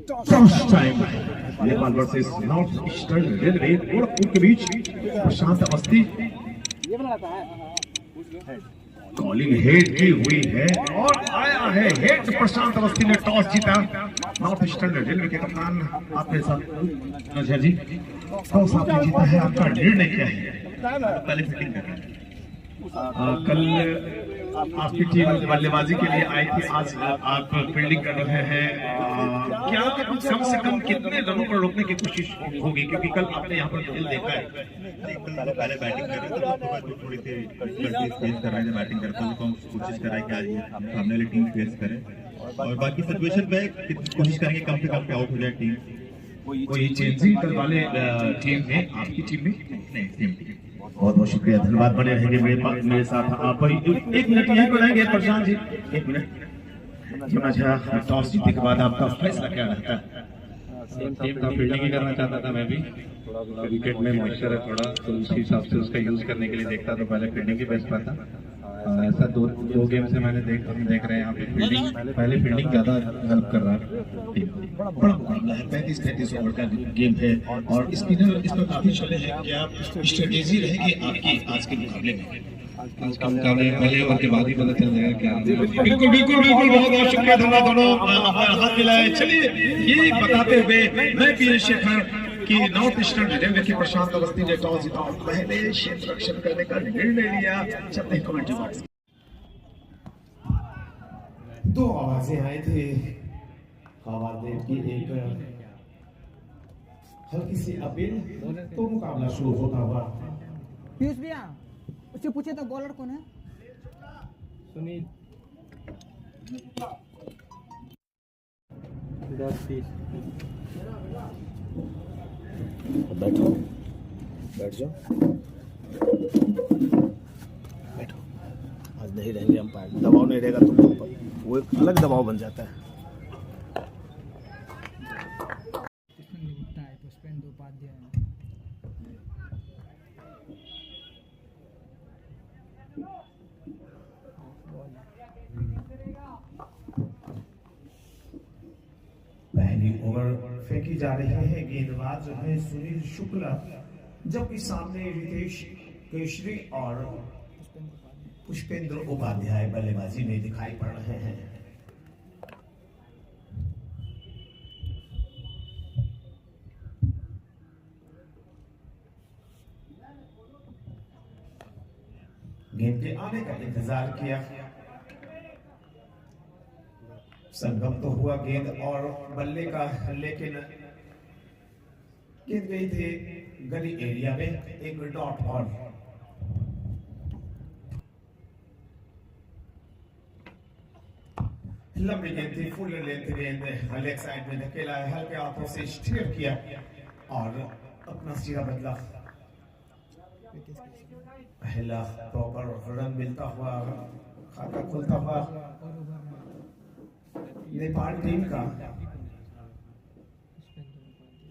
Toss time Nepal versus north eastern railway Gorakhpur के बीच प्रशांत Awasthi calling head की हुई है और आया है हेड। प्रशांत अवस्थी ने टॉस जीता। नॉर्थ ईस्टर्न रेलवे के कप्तान आपके साथ नजर जी, टॉस आपने जीता है, आपका निर्णय क्या है? पहले फिटिंग कर रहे हैं। कल आपकी टीम बल्लेबाजी के लिए आई थी, आज आप फील्डिंग कर रहे हैं। क्या कम से कम कितने रनों पर रोकने की कोशिश होगी, क्योंकि कल आपने यहाँ पर खेल देखा है? पहले बैटिंग कर रहे थे, थोड़ी सी फेस कर रहे थे बैटिंग करते हुए, तो कोशिश कर रहे हैं कि आज सामने वाली टीम फेस करे और बाकी सिचुएशन पे कोशिश करेंगे कम से कम पे आउट हो जाए टीम। कोई चेंजिंग कल वाले टीम में, आपकी टीम में नहीं? टीम बहुत बहुत शुक्रिया, धन्यवाद। बने रहेंगे मेरे साथ आप। एक मिनट यहीं पर रहेंगे प्रशांत जी, एक मिनट। अच्छा, टॉस जीतने के बाद आपका फैसला क्या रहता है? टीम का फील्डिंग ही करना चाहता था मैं भी, विकेट में मॉइस्चर है थोड़ा, तो उसी हिसाब से उसका यूज करने के लिए देखता, तो पहले फील्डिंग ही बेस्ट था। ऐसा दो गेम से हम देख रहे हैं यहाँ पे फील्डिंग, पहले फील्डिंग ज्यादा हेल्प कर रहा है। बड़ा मुकाबला है, 35-33 ओवर का गेम है और स्पिनर इस पर काफी चले हैं। क्या स्ट्रेटेजी रहेगी आपकी आज के मुकाबले में? आज का मुकाबले पहले ओवर के बाद ही पता चल जाएगा क्या। बिल्कुल बिल्कुल बिल्कुल, बहुत बहुत शुक्रिया, धन्यवाद। दोनों हाथ मिलाए। चलिए ये बताते हुए मैं वीर शेखर कि नॉर्थ ईस्टर्न रेलवे की प्रशांत अवस्थी ने टॉस जीता और पहले क्षेत्र रक्षण करने का निर्णय लिया। चलते हैं कमेंट्री बॉक्स। दो आवाजें आई थी, हवादेव की एक हल्की सी अपील, तो मुकाबला शुरू होता हुआ। पीयूष भैया उससे पूछे तो बॉलर कौन है? सुनील। बैठो, बैठ जाओ, बैठो। आज नहीं रहेंगे अंपायर, दबाव नहीं रहेगा तो वो एक अलग दबाव बन जाता है। पहली ओवर फेंकी जा रही है, गेंदबाज है सुनील शुक्ला, जबकि सामने रितेश केशरी और पुष्पेंद्र उपाध्याय बल्लेबाजी में दिखाई पड़ रहे हैं। गेंद के आने का इंतजार किया, संगम तो हुआ गेंद और बल्ले का, लेकिन गेंद गई थी गली एरिया में, एक डॉट बॉल। लंबी गेंद थी, फुल लेंथ गेंद, लेग साइड में धकेला है, हल्के हाथों से स्टीयर किया और अपना सिरा बदला। पहला प्रॉपर रन मिलता हुआ, खाता खुलता हुआ नेपाल टीम का।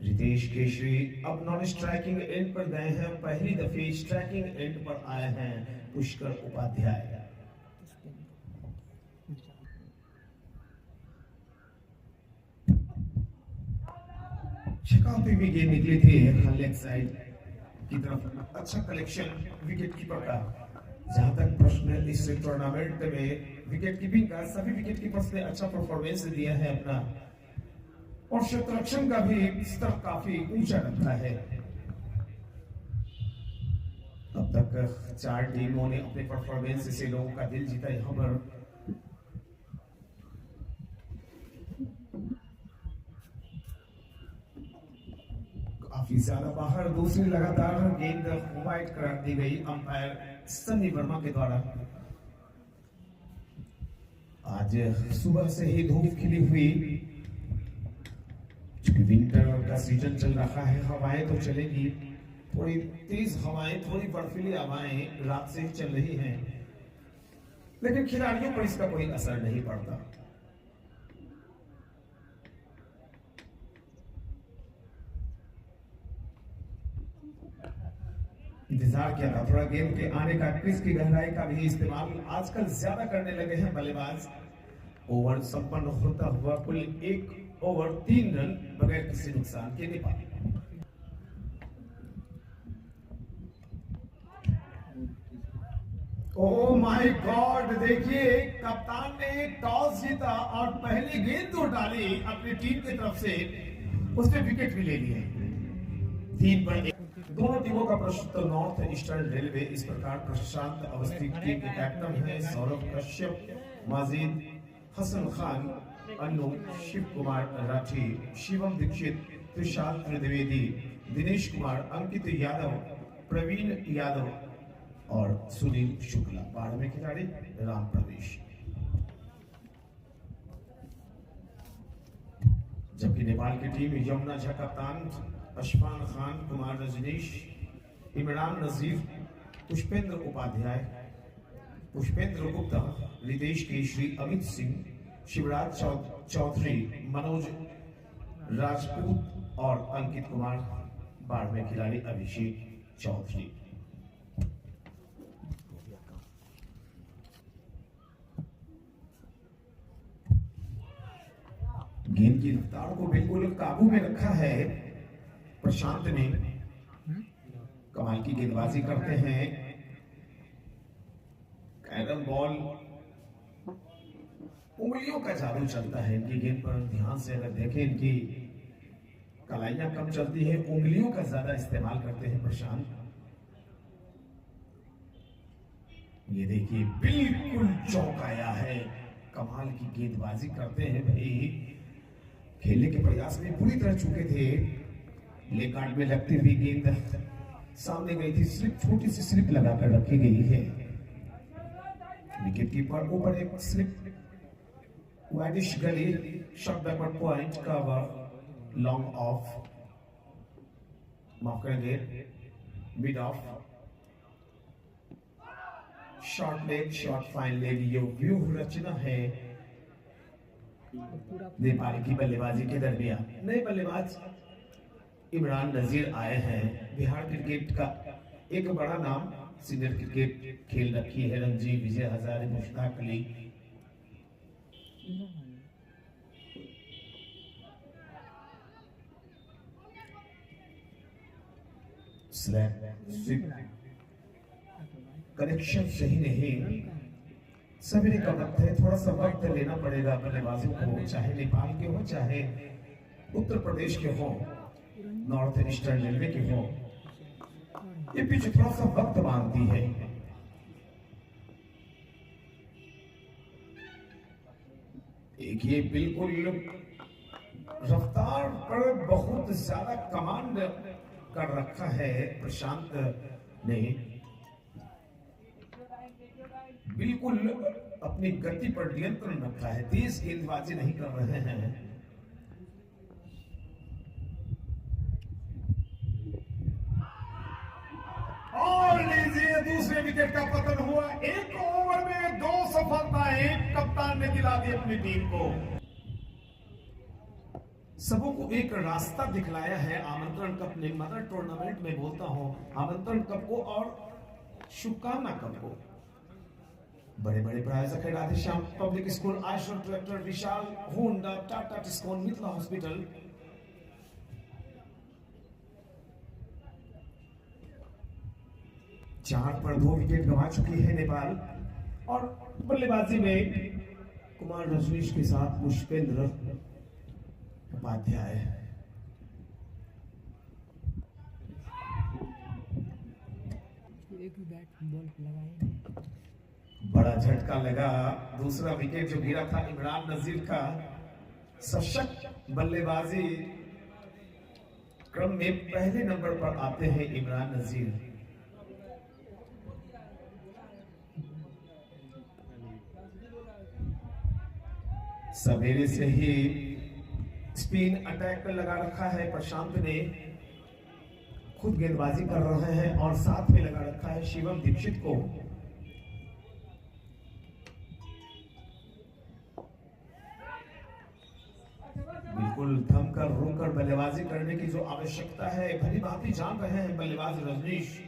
रितेश केशरी अब नॉन स्ट्राइकिंग एंड पर गए हैं, पहली दफे स्ट्राइकिंग एंड पर आए हैं पुष्कर उपाध्याय। छकाती हुई गेंद निकली थी लेग साइड की तरफ, अच्छा कलेक्शन विकेट कीपर का। जहां तक प्रश्न इस टूर्नामेंट में विकेट कीपिंग का, सभी विकेट कीपर्स ने अच्छा परफॉर्मेंस दिया है अपना, और क्षेत्ररक्षण का भी स्तर काफी ऊंचा रखा है। अब तक 4 टीमों ने अपने परफॉर्मेंस से लोगों का दिल जीता। यहां पर काफी ज्यादा बाहर, दूसरी लगातार गेंद वाइड करार दी गई अंपायर सन्नी वर्मा के द्वारा। आज सुबह से ही धूप खिली हुई, चूंकि विंटर का सीजन चल रहा है, हवाएं तो चलेगी, थोड़ी तेज हवाएं, थोड़ी बर्फीली हवाएं रात से ही चल रही हैं, लेकिन खिलाड़ियों पर इसका कोई असर नहीं पड़ता। इंतजार किया था थोड़ा गेंद के आने का, क्रीज की गहराई का भी इस्तेमाल आजकल ज्यादा करने लगे हैं बल्लेबाज। ओवर संपन्न होता हुआ कुल 1 ओवर 3 रन बगैर किसी नुकसान के नेपाल। ओह माय गॉड, देखिए कप्तान ने टॉस जीता और पहली गेंद तो डाली अपनी टीम की तरफ से, उसने विकेट भी ले लिए। 3 पर 1। दोनों टीमों का प्रश्न नॉर्थ ईस्टर्न रेलवे इस प्रकार प्रशांत अवस्थी टीम के कैप्टन है सौरभ कश्यप, माजिद हसन खान, अन्नू, शिव कुमार राठी, शिवम दीक्षित, त्रिशाल त्रिवेदी, दिनेश कुमार, अंकित यादव, प्रवीण यादव और सुनील शुक्ला। 12वें खिलाड़ी राम प्रवेश। जबकि नेपाल की टीम यमुना झा कप्तान, अशफान खान, कुमार रजनीश, इमरान नजीर, पुष्पेंद्र उपाध्याय, पुष्पेंद्र गुप्ता, रितेश केशरी, अमित सिंह, शिवराज चौधरी, मनोज राजपूत और अंकित कुमार। 12वें खिलाड़ी अभिषेक चौधरी। गेंद की रफ्तार को बिल्कुल काबू में रखा है प्रशांत ने। कमाल की गेंदबाजी करते हैं। कैरम बॉल, उंगलियों का जादू चलता है इनकी गेंद पर। ध्यान से अगर देखें, इनकी कलाइयां कम चलती है, उंगलियों का ज्यादा इस्तेमाल करते हैं प्रशांत। ये देखिए बिल्कुल चौंकाया है। कमाल की गेंदबाजी करते हैं भाई। खेलने के प्रयास में पूरी तरह चूके थे। लेग गार्ड में लगती हुई गेंद सामने गई थी, स्लिप, छोटी सी स्लिप लगाकर रखी गई है। विकेट कीपर ऊपर एक स्लिप, वाइडिश गली, shot backward point, cover, long off, माफ करेंगे, mid of, short leg, short fine leg. ये व्यूह रचना है नेपाल की बल्लेबाजी के दरमियान। नए बल्लेबाज इमरान नजीर आए हैं। बिहार क्रिकेट का एक बड़ा नाम सीनियर क्रिकेट खेल रखी है। रणजी, विजय हजारे, मुश्ताक अली। कनेक्शन सही नहीं। सभी का वक्त है, थोड़ा सा वक्त लेना पड़ेगा बल्लेबाजों को, चाहे नेपाल के हो चाहे उत्तर प्रदेश के हो, नॉर्थ ईस्टर्न रेलवे के हो। ये पिच थोड़ा सा वक्त मांगती है। एक ये बिल्कुल रफ्तार पर बहुत ज्यादा कमांड कर रखा है प्रशांत ने। बिल्कुल अपनी गति पर नियंत्रण रखा है, तेज गेंदबाजी नहीं कर रहे हैं। और लीजिए दूसरे विकेट का पतन हुआ। 1 ओवर में 2 सफलताएं कप्तान ने दिला दी अपनी टीम को। सबों को एक रास्ता दिखलाया है आमंत्रण कप ने। मदर टूर्नामेंट में बोलता हूं आमंत्रण कप को और शुभकामना कप को। बड़े बड़े प्रायोजक है Radheshyam public school, Eicher tractor, Vishal, Honda, Tata Tiscon, Mithila hospital. चार पर 2 विकेट गंवा चुकी है नेपाल। और बल्लेबाजी में कुमार रजनीश के साथ पुष्पेंद्र उपाध्याय। एक बैट बॉल लगाए। बड़ा झटका लगा। दूसरा विकेट जो गिरा था इमरान नजीर का। सशक्त बल्लेबाजी क्रम में पहले नंबर पर आते हैं इमरान नजीर। सवेरे से ही स्पिन अटैक लगा रखा है प्रशांत ने। खुद गेंदबाजी कर रहे हैं और साथ में लगा रखा है शिवम दीक्षित को। बिल्कुल थमकर रुककर बल्लेबाजी करने की जो आवश्यकता है भली भांति जान रहे हैं बल्लेबाज रजनीश।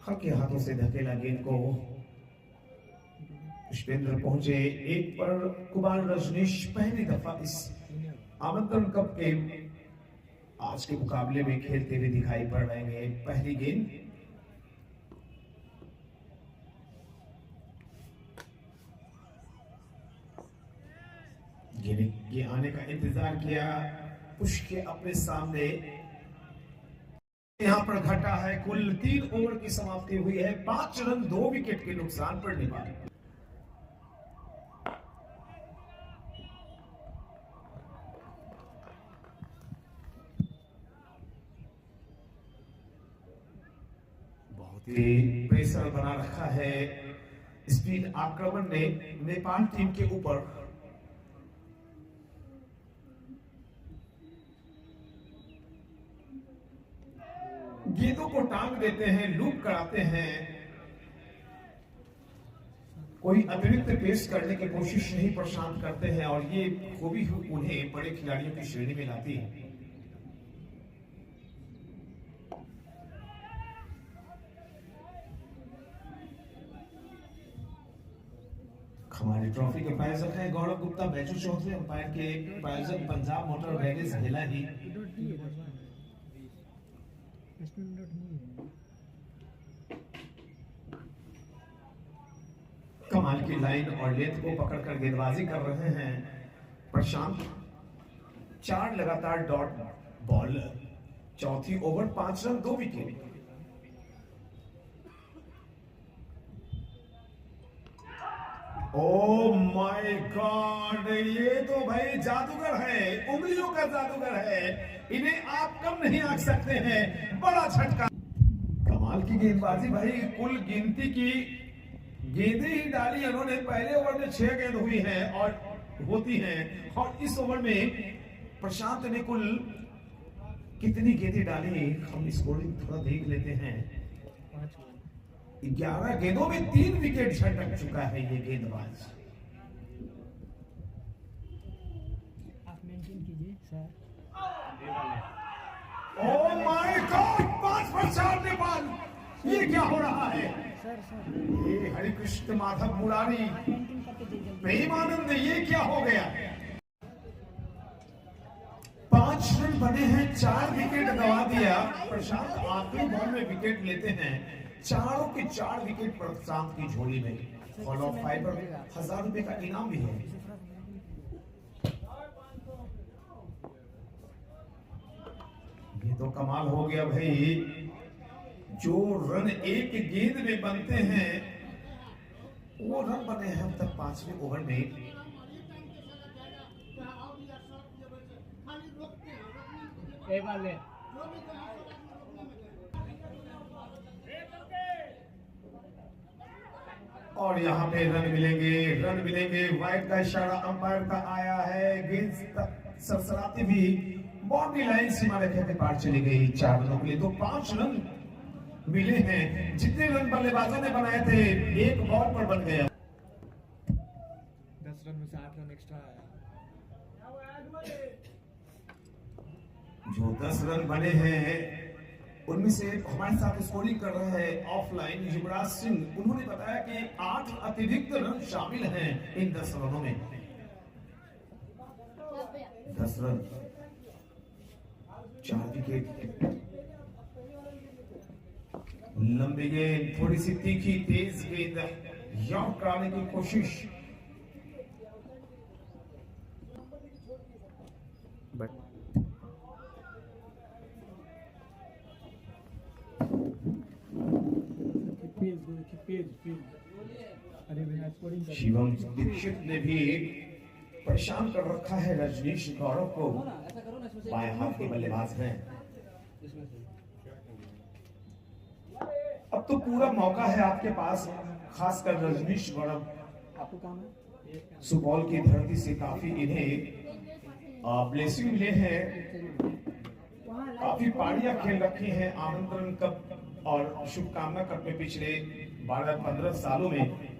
हल्के हाथों से धकेला गेंद को। पुष्पेंद्र पहुंचे 1 पर। कुमार रजनीश पहली दफा इस आमंत्रण कप के आज के मुकाबले में खेलते हुए दिखाई पड़ रहे हैं। पहली गेंद ये आने का इंतजार किया, पुश के अपने सामने यहां पर घटा है। कुल 3 ओवर की समाप्ति हुई है, 5 रन 2 विकेट के नुकसान पड़ने वाले। बहुत ही प्रेशर बना रखा है स्पिन आक्रमण ने नेपाल टीम के ऊपर। गेंदों को टांग देते हैं, लूप कराते हैं, कोई अतिरिक्त पेश करने की कोशिश नहीं प्रशांत करते हैं और ये खूबी उन्हें बड़े खिलाड़ियों की श्रेणी में लाती है। हमारी ट्रॉफी के प्रायोजक हैं गौरव गुप्ता, बैजू चौधरी। अंपायर के प्रायोजक पंजाब मोटर गैरेज हेला ही। कमाल की लाइन और लेंथ को पकड़कर गेंदबाजी कर रहे हैं प्रशांत। 4 लगातार डॉट बॉल, चौथी over 5 run 2 wicket. Oh my God, ये तो भाई जादूगर है, उंगलियों का जादूगर है, इन्हें आप कम नहीं आंक सकते हैं। बड़ा झटका, कमाल की गेंदबाजी भाई। कुल गिनती की गेंदें ही डाली उन्होंने। पहले ओवर में 6 गेंद हुई हैं और होती हैं, और इस ओवर में प्रशांत ने कुल कितनी गेंदें डाली, हम स्कोरिंग थोड़ा देख लेते हैं। 11 गेंदों में 3 विकेट झटक चुका है ये गेंदबाज। आप मेंटेन कीजिए सर। ओह माय गॉड, 5 पर 4 नेपाल, ये क्या हो रहा है? सर ये हरिकृष्ण माधव मुरारी, मेंटेन करके दीजिए। प्रेमानंद, ये क्या हो गया? 5 रन बने हैं, 4 विकेट गंवा दिया प्रशांत। आखिरी बॉल में विकेट लेते हैं, चारों के 4 विकेट प्रशांत की झोली में। हॉल ऑफ फाइबर 1000 रुपए का इनाम भी है। ये तो कमाल हो गया भाई। जो रन एक गेंद में बनते हैं वो रन बने हैं अब तक 5वें ओवर में। और यहाँ पे रन मिलेंगे। वाइड का इशारा अंपायर का आया है। गेंद सरसराती भी बाउंड्री लाइन सीमा रेखा के पार चली गई। 4 रनों के लिए तो 5 रन मिले हैं। जितने रन बल्लेबाजों ने बनाए थे एक बॉल पर बन गया। 10 रन में से 8 रन एक्स्ट्रा आया। जो 10 रन बने हैं उनमें से हमारे साथ स्कोरिंग कर रहे हैं ऑफलाइन युवराज सिंह। उन्होंने बताया कि 8 अतिरिक्त रन शामिल हैं इन 10 रनों में। 10 रन, 4 विकेट। लंबी गेंद, थोड़ी सी तीखी तेज गेंद, यॉर्क कराने की कोशिश। शिवम दीक्षित ने भी परेशान कर रखा है रजनीश गौरव को। बाएं हाथ के बल्लेबाज हैं। अब तो पूरा मौका है आपके पास, खासकर रजनीश गौरव। आपको काम है? सुपौल की धरती से काफी इन्हें ब्लेसिंग मिले हैं। काफी पारियां खेल रखी हैं आमंत्रण कप और शुभकामना कप में पिछले 12-15 सालों में।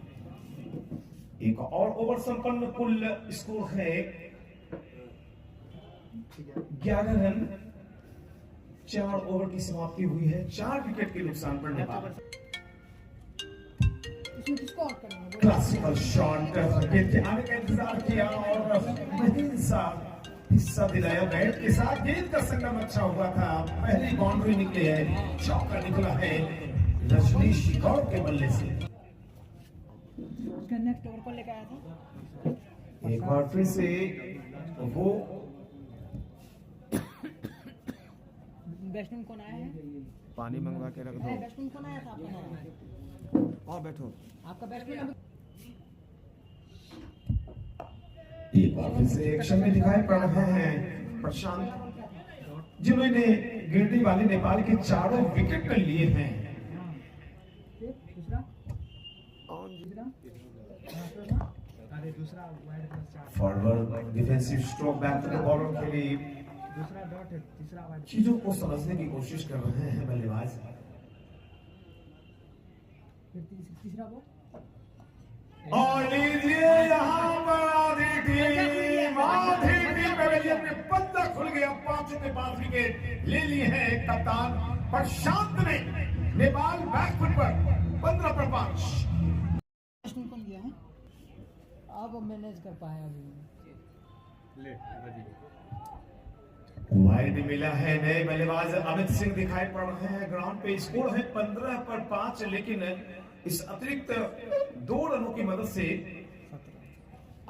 एक और ओवर संपन्न, कुल स्कोर है 11 रन। 4 ओवर की समाप्ति हुई है, 4 विकेट के नुकसान पर नेपाल। इसमें किसको आउट करना है? क्लासिकल शॉट, गेंद के आने का इंतजार किया और महीन सा हिस्सा दिलाया। बैट के साथ गेंद का संगम अच्छा हुआ था, पहली बाउंड्री निकली है, चौका निकला है रजनीश गौड़ के बल्ले से। उसका नेक्स्ट ओवर पर लेकर आया था। एक बार फिर से वो बैट्समैन कौन आया है? पानी मंगवा के रख दो। बैट्समैन कौन आया था आपका? और बैठो। आपका बैट्समैन एक बार फिर से एक्शन में दिखाई पड़ रहे हैं प्रशांत, जिन्होंने गिरने वाले नेपाल के चारों विकेट कर लिए हैं। Forward defensive stroke back to the bowler के लिए चीजों को समझने की कोशिश कर रहे हैं बल्लेबाज। तीसरा बॉल और लीजिए यहाँ पर आधी टीम पेवेलियन में पत्ता खुल गया। 5 के 5 विकेट ले लिए हैं कप्तान प्रशांत ने। नेपाल बैकफुट पर 15 पर 5। बैट्समैन कौन गया है? अब मैनेज कर पाया अभी। वाइड मिला है, नए बल्लेबाज अमित सिंह दिखाई पड़ रहे हैं ग्राउंड पे। स्कोर है 15 पर 5, लेकिन इस अतिरिक्त 2 रनों की मदद से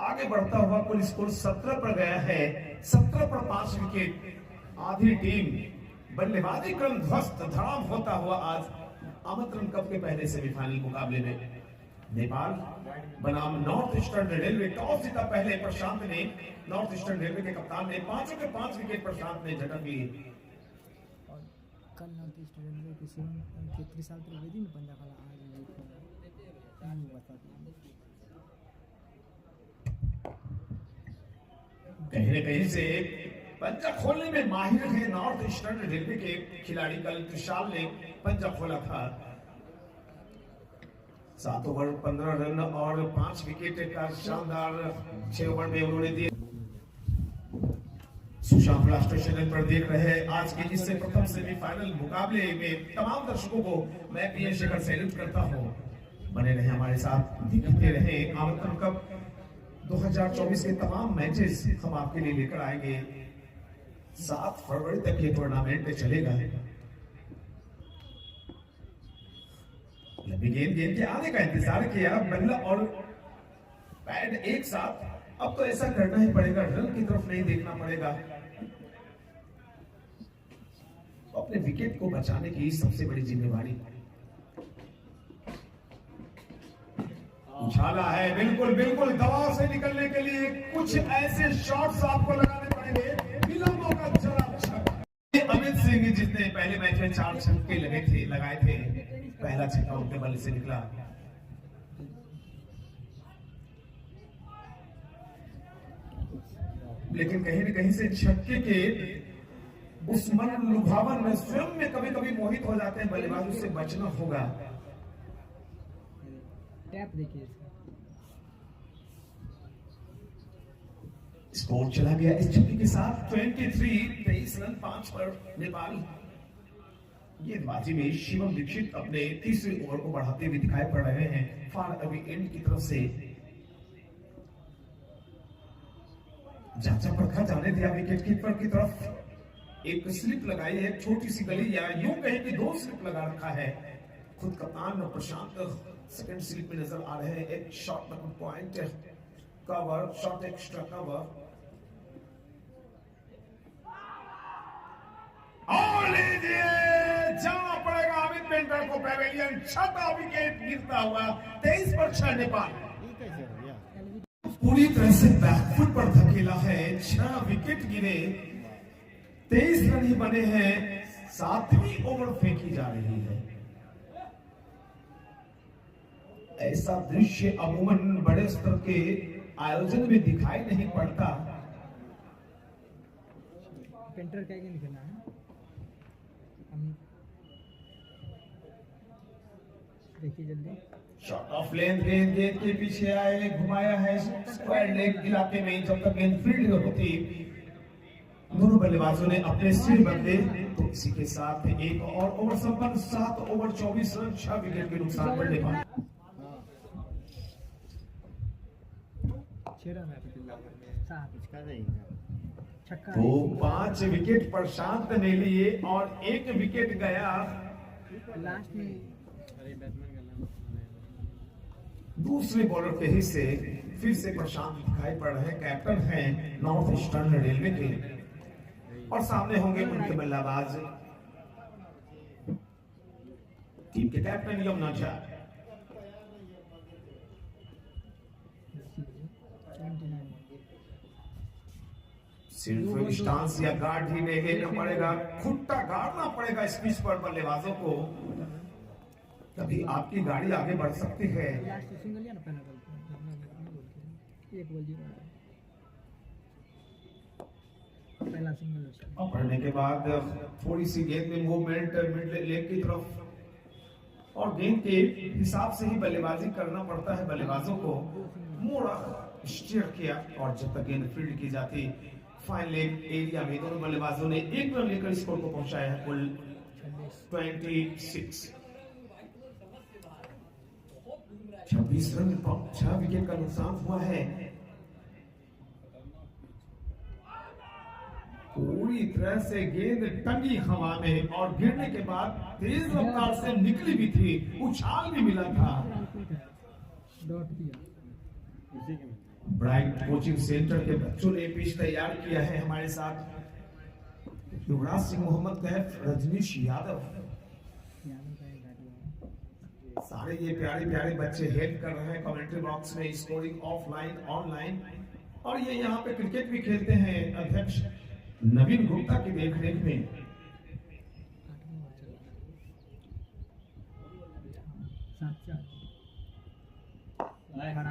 आगे बढ़ता हुआ कुल स्कोर 17 पर गया है। 17 पर 5 विकेट। आधी टीम बल्लेबाजी क्रम ध्वस्त धड़ाम होता हुआ आज आमंत्रण कप के पहले सेमीफाइनल मुकाबले में नेपाल बनाम नॉर्थ ईस्टर्न रेलवे टॉस जीता। पहले प्रशांत ने, नॉर्थ ईस्टर्न रेलवे के कप्तान ने 5 के 5 विकेट प्रशांत ने झटक लिए। कल नॉर्थ ईस्ट रेलवे की सीएम 33 साल तक वेदी में पंजा वाला आज कहीं न कहीं से पंजा खोलने में माहिर है नॉर्थ ईस्टर्न रेलवे के खिलाड़ी। कल त्रिशाल ने पंजा खोला था। 7 ओवर 15 रन और 5 विकेट का शानदार 6 ओवर में उन्होंने दिए। सुशांत राष्ट्रीय चैनल पर देख रहे हैं आज के इससे प्रथम सेमीफाइनल मुकाबले में तमाम दर्शकों को मैं पीएन शेखर सैल्यूट करता हूं। बने रहे हमारे साथ, दिखते रहे। आमंत्रण कप 2024 के तमाम मैचेस हम आपके लिए लेकर आएंगे। 7 फरवरी तक ये टूर्नामेंट चलेगा। लंबी गेंद के आने का इंतजार किया, बल्ला और पैड एक साथ। अब तो ऐसा करना ही पड़ेगा, रन की तरफ नहीं देखना पड़ेगा। अपने विकेट को बचाने की सबसे बड़ी जिम्मेवारी। उछाला है, बिल्कुल बिल्कुल दबाव से निकलने के लिए कुछ ऐसे शॉट्स आपको लगाने पड़ेंगे। विलंबों का जरा अमित सिंह जिसने पहले मैच में 4 छक्के लगाए थे, पहला छक्का उनके बल्ले से निकला। लेकिन कहीं न कहीं से छक्के के उस मन लुभावन में स्वयं में कभी कभी मोहित हो जाते हैं बल्लेबाज, उससे बचना होगा। टैप देखिए, स्कोर चला गया इस छक्के के साथ 23 रन 5 पर नेपाल। गेंदबाजी में शिवम दीक्षित अपने तीसरे ओवर को बढ़ाते हुए दिखाई पड़ रहे हैं फार अवे एंड की तरफ से। जांचा परखा जाने दिया विकेट कीपर की तरफ। एक स्लिप लगाई है, छोटी सी गली, या यूं कहें कि 2 स्लिप लगा रखा है। खुद कप्तान प्रशांत सेकंड स्लिप में नजर आ रहे हैं। एक shot point cover, shot extra cover. और लीजिए, जाना पड़ेगा अमित पेंटर को पेवेलियन। 6वां विकेट गिरता हुआ 23 पर 6 नेपाल। पूरी तरह से बैकफुट पर धकेला है। 6 विकेट गिरे, 23 रन ही बने हैं। 7वीं ओवर फेंकी जा रही है। ऐसा दृश्य अमूमन बड़े स्तर के आयोजन में दिखाई नहीं पड़ता। पेंटर क्या गेंद खेलना है? देखिए जल्दी। शॉट ऑफ लेंथ, गेंद के पीछे आए, घुमाया है स्क्वायर लेग इलाके में। जब तक गेंद फील्ड होती, दोनों बल्लेबाजों ने अपने सिर बदले। तो इसी के साथ एक और ओवर संपन्न। 7 ओवर 24 रन, 6 विकेट के नुकसान पर नेपाल। 6 रन है, 7 6 तो 5 विकेट प्रशांत ने लिए और 1 विकेट गया लास्ट में दूसरे बॉलर के हिस्से। फिर से प्रशांत दिखाई पड़ रहे हैं, कैप्टन हैं नॉर्थ ईस्टर्न रेलवे के, और सामने होंगे उनके बल्लेबाज टीम के कैप्टन यमुना झा। सिर्फ स्टांस या गार्ड ही नहीं लेना पड़ेगा, खुट्टा गाड़ना पड़ेगा इस पिच पर बल्लेबाजों को, तभी आपकी गाड़ी आगे बढ़ सकती है। लास्ट सिंगल या ना पहला बॉल एक बॉल 0 पहला सिंगल। और पढ़ने के बाद थोड़ी सी गेंद में मूवमेंट मिड लेग की तरफ, और गेंद के हिसाब से ही बल्लेबाजी करना पड़ता है बल्लेबाजों को। मोड़ा स्टीयर किया, और जब तक गेंद फील्ड की जाती फाइन लेग एरिया में दोनों बल्लेबाजों ने 1 रन लेकर स्कोर को पहुंचाया है कुल 26। 26 रन, 6 विकेट का नुकसान हुआ है। पूरी तरह से गेंद टंगी हवा में, और गिरने के बाद तेज रफ्तार से निकली भी थी, उछाल भी मिला था। डॉट किया। ब्राइट कोचिंग सेंटर के बच्चों ने पिच तैयार किया है हमारे साथ। युवराज सिंह, मोहम्मद कैफ, रजनीश यादव, सारे ये प्यारे प्यारे बच्चे हेल्प कर रहे हैं कमेंट्री बॉक्स में, स्कोरिंग ऑफलाइन ऑनलाइन, और ये यहाँ पे क्रिकेट भी खेलते हैं अध्यक्ष नवीन गुप्ता की देखरेख में।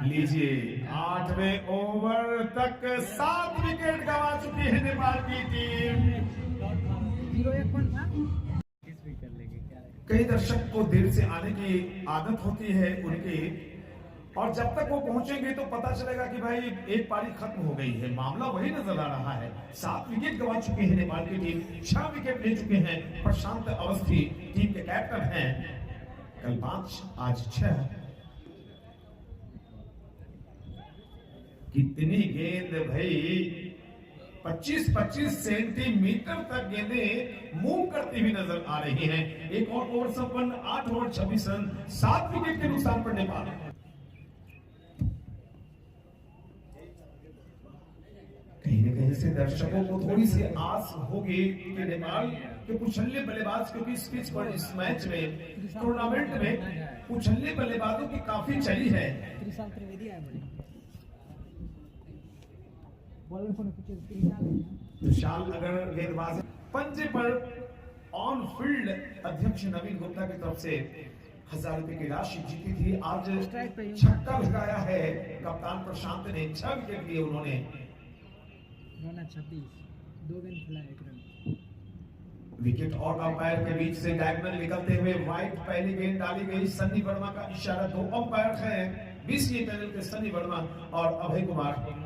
लीजिए 8वें ओवर तक 7 विकेट गंवा चुकी है नेपाल की टीम। 0-1 कौन था? कई दर्शक को देर से आने की आदत होती है उनकी, और जब तक वो पहुंचेंगे तो पता चलेगा कि भाई एक पारी खत्म हो गई है। मामला वही नजर आ रहा है। 7 विकेट गंवा चुकी है नेपाल की टीम, 6 विकेट ले चुके हैं प्रशांत अवस्थी, टीम के कैप्टन हैं। कल 5 आज 6। कितनी गेंद भाई, 25-25 सेंटीमीटर तक गेंदें मूव करती हुई नजर आ रही हैं। एक और ओवर संपन्न, 8 ओवर 26 रन, 7 विकेट के नुकसान पर नेपाल। कहीं न कहीं से दर्शकों को थोड़ी सी आस होगी कि नेपाल के कुशल्य बल्लेबाज, क्योंकि इस पिच पर इस मैच में टूर्नामेंट में कुशल्य बल्लेबाजों की काफी चली है। त्रिशाल त्रिवेदी आए बड़े बॉलर को कुछ विशाल अगर गेंदबाज पंजे पर ऑन फील्ड अध्यक्ष नवीन गुप्ता की तरफ से 1000 रुपए की राशि जीती थी। आज छक्का लगाया है कप्तान प्रशांत ने, 6 विकेट लिए उन्होंने। 26 2 गेंद खेला 1 रन। विकेट और अंपायर के बीच से डायगोनल निकलते हुए वाइड पहली गेंद डाली गई। सन्नी वर्मा का इशारा, 2 अंपायर हैं, बीसीए पैनल के सन्नी वर्मा और अभय कुमार।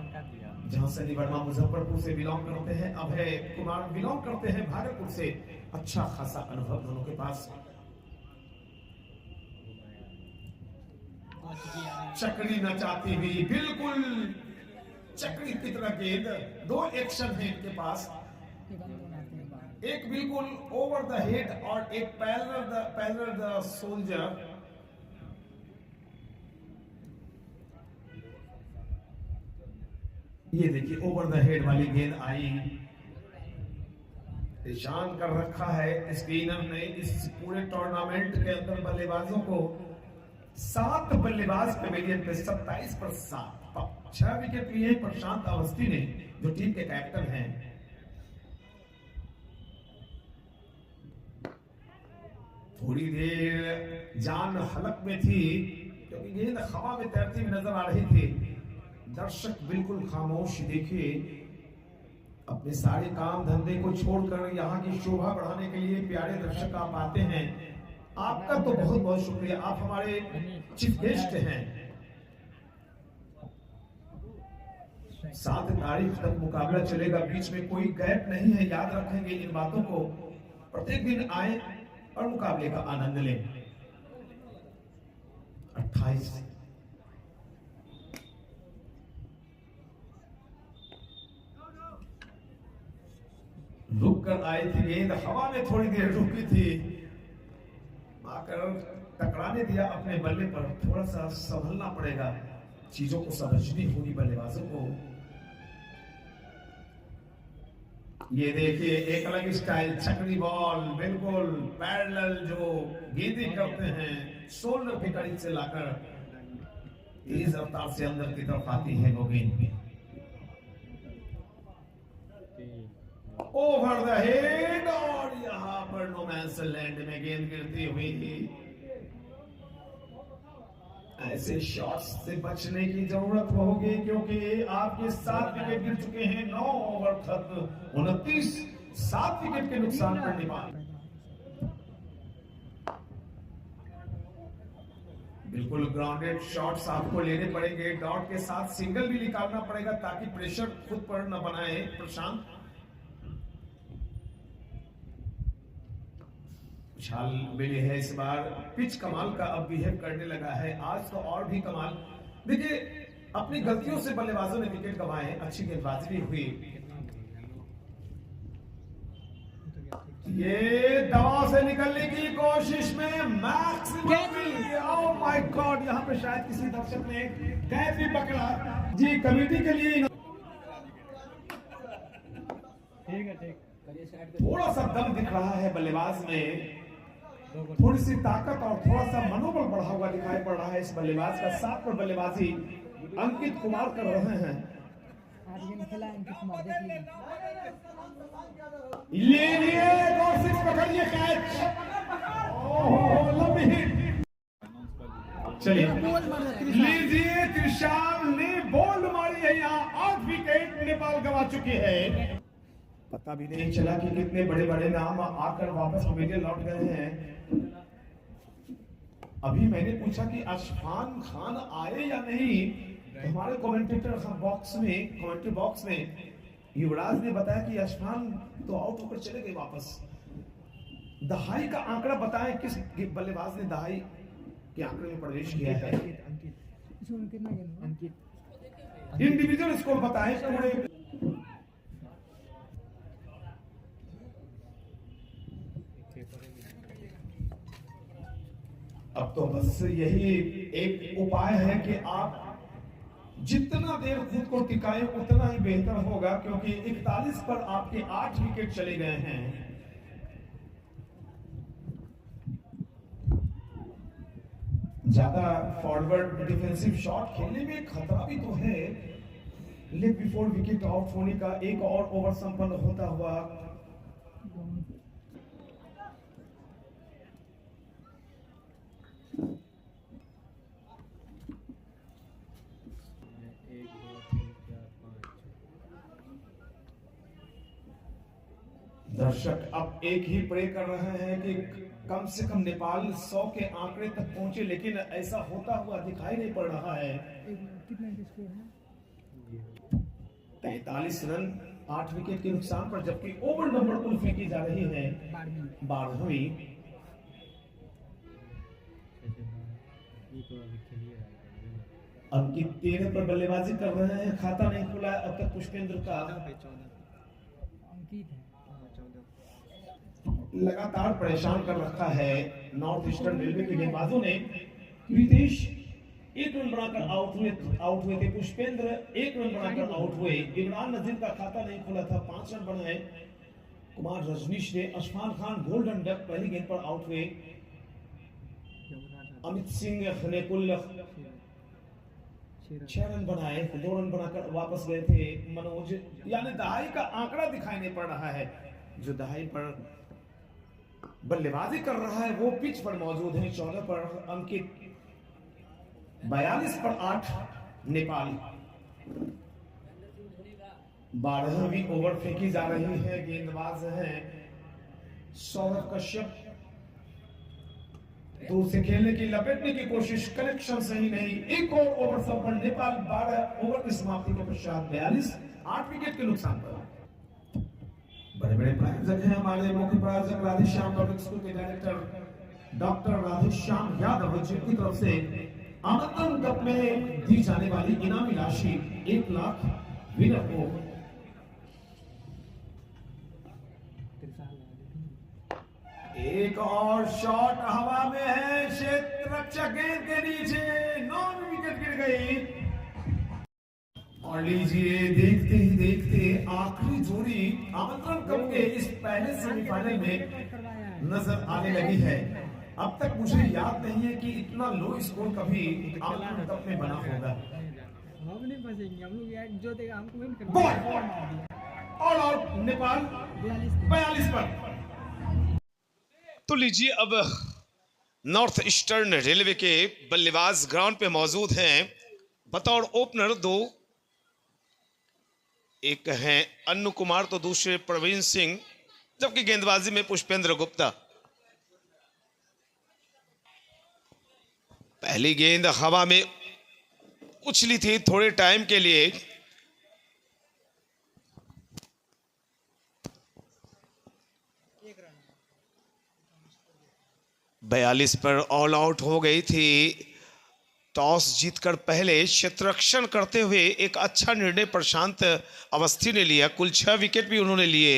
जहां सनी वर्मा मुजफ्फरपुर से बिलोंग करते हैं, अभय कुमार बिलोंग करते हैं भागलपुर से। अच्छा खासा अनुभव दोनों के पास। चकड़ी नचाती हुई, बिल्कुल चकड़ी की तरह गेंद। 2 एक्शन है इनके पास, एक बिल्कुल ओवर द हेड और एक पैरेलल द सोल्जर। ये देखिए ओवर द हेड वाली गेंद आई, निशान कर रखा है स्पिनर ने इस पूरे टूर्नामेंट के अंदर बल्लेबाजों को। 7 बल्लेबाज पेविलियन पे 27 पर 7, 6 विकेट लिए प्रशांत अवस्थी ने, जो टीम के कैप्टन हैं। थोड़ी देर जान हलक में थी, क्योंकि गेंद हवा में तैरती हुई नजर आ रही थी। दर्शक बिल्कुल खामोश। देखिए, अपने सारे काम धंधे को छोड़कर यहाँ की शोभा बढ़ाने के लिए प्यारे दर्शक आप आते हैं। आपका तो बहुत बहुत शुक्रिया, आप हमारे चीफ गेस्ट हैं। 7 तारीख तक मुकाबला चलेगा, बीच में कोई गैप नहीं है। याद रखेंगे इन बातों को, प्रत्येक दिन आए और मुकाबले का आनंद लें। 28 28 कर आई थी गेंद, हवा में थोड़ी देर रुकी थी, आकर टकराने दिया अपने बल्ले पर। थोड़ा सा संभलना पड़ेगा, चीजों को समझनी होगी बल्लेबाजों को। ये देखिए एक अलग स्टाइल, चकरी बॉल, बिल्कुल पैरेलल जो गेंदें करते हैं, शोल्डर के करीब से लाकर तेज रफ्तार से अंदर की तरफ आती है वो गेंद। ओवर द हेड, और यहां पर नो मैंस लैंड में गेंद गिरती हुई। ऐसे शॉट्स से बचने की जरूरत होगी, क्योंकि आपके 7 विकेट गिर चुके हैं। 9 ओवर खत्म, 29, 7 विकेट के नुकसान पर नेपाल। बिल्कुल ग्राउंडेड शॉट्स आपको लेने पड़ेंगे, डॉट के साथ सिंगल भी निकालना पड़ेगा ताकि प्रेशर खुद पर न बनाए प्रशांत। उछाल मिले है इस बार, पिच कमाल का अब बिहेव करने लगा है, आज तो और भी कमाल। देखिए अपनी गलतियों से बल्लेबाजों ने विकेट गंवाए, अच्छी गेंदबाजी भी हुई। ये दबाव से निकलने की कोशिश में मैक्सिमम, ओह माय गॉड, यहां पे शायद किसी दर्शक ने कैच भी पकड़ा जी। कमेटी के लिए थोड़ा सा दम दिख रहा है बल्लेबाज में, थोड़ी सी ताकत और थोड़ा सा मनोबल बढ़ा हुआ दिखाई पड़ रहा है इस बल्लेबाज का। 7 पर बल्लेबाजी अंकित कुमार कर रहे हैं। लीजिए 2-6 पकड़िए कैच, लंबी हिट। चलिए लीजिए, त्रिशाल ने बोल्ड मारी है, यहाँ 8 विकेट नेपाल गंवा चुकी है। पता भी नहीं चला कि कितने बड़े बड़े नाम आकर वापस पवेलियन लौट गए हैं। अभी मैंने पूछा कि अशफान खान आए या नहीं, तो हमारे कमेंटेटर बॉक्स में युवराज ने बताया कि अशफान तो आउट होकर चले गए वापस। दहाई का आंकड़ा बताएं, किस बल्लेबाज ने दहाई के आंकड़े में प्रवेश किया है। इंडिविजुअल स्कोर बताएं पूरे। अब तो बस यही एक उपाय है कि आप जितना देर खुद को टिकाएं उतना ही बेहतर होगा, क्योंकि 41 पर आपके 8 विकेट चले गए हैं। ज्यादा फॉरवर्ड डिफेंसिव शॉट खेलने में खतरा भी तो है। लेग बिफोर विकेट आउट होने का एक और ओवर संपन्न होता हुआ। दर्शक अब एक ही प्रे कर रहे हैं कि कम से कम नेपाल 100 के आंकड़े तक पहुंचे, लेकिन ऐसा होता हुआ दिखाई नहीं पड़ रहा है। 43 रन 8 विकेट के नुकसान पर, जबकि ओवर नंबर कुल फेंकी जा रही है 12वीं। अंकित 13 पर बल्लेबाजी कर रहे हैं, खाता नहीं खुला अब तक पुष्पेंद्र का। लगातार परेशान कर रखा है नॉर्थ ईस्टर्न रेलवे के गेंदबाजों ने। रितेश 1 रन बनाकर आउट हुए थे, पुष्पेंद्र 1 रन बनाकर आउट हुए। इमरान नजीर का खाता नहीं खुला था, 5 रन बनाए। कुमार रजनीश ने। अशफान खान गोल्डन डक पहली गेंद पर आउट हुए। अमित सिंह ने कुल 6 रन बनाए, 2 रन बनाकर वापस गए थे। मनोज, यानी दहाई का आंकड़ा दिखाई नहीं पड़ रहा है। जो दहाई पर बल्लेबाजी कर रहा है वो पिच पर मौजूद है। 14 पर अंकित, 42 पर 8 नेपाल। 12वीं ओवर फेंकी जा रही है। गेंदबाज हैं सौरभ कश्यप। दूर से खेलने की, लपेटने की कोशिश, कनेक्शन सही नहीं। एक और ओवर संपन्न, नेपाल 12 ओवर की समाप्ति के पश्चात 42, 8 विकेट के नुकसान पर। बड़े बड़े प्रायोजक हैं हमारे मुख्य प्रायोजक राधेश्याम पब्लिक स्कूल के डायरेक्टर डॉक्टर राधेश्याम यादव, जिनकी तरफ से आमंत्रण कप में दी जाने वाली इनामी राशि 1 लाख विनर को एक और शॉट हवा में है, क्षेत्र रक्षक गेंद के नीचे, नॉन विकेट गिर गई। और लीजिए देखते ही देखते आखिरी जोड़ी आमंत्रण कप के इस पहले सेमीफाइनल में नजर आने लगी है। अब तक मुझे याद नहीं है कि इतना लो स्कोर कभी आमंत्रण कप में बना होगा। हम नहीं फंसेंगे, हम लोग जो देगा हमको विन करना। ऑल आउट नेपाल 42 पर। तो लीजिए अब नॉर्थ ईस्टर्न रेलवे के बल्लेबाज ग्राउंड पे मौजूद हैं बतौर ओपनर दो, एक हैं अन्नू कुमार तो दूसरे प्रवीण सिंह, जबकि गेंदबाजी में पुष्पेंद्र गुप्ता। पहली गेंद हवा में उछली थी थोड़े टाइम के लिए, 42 पर ऑल आउट हो गई थी। टॉस जीतकर पहले क्षेत्ररक्षण करते हुए एक अच्छा निर्णय प्रशांत अवस्थी ने लिया, कुल 6 विकेट भी उन्होंने लिए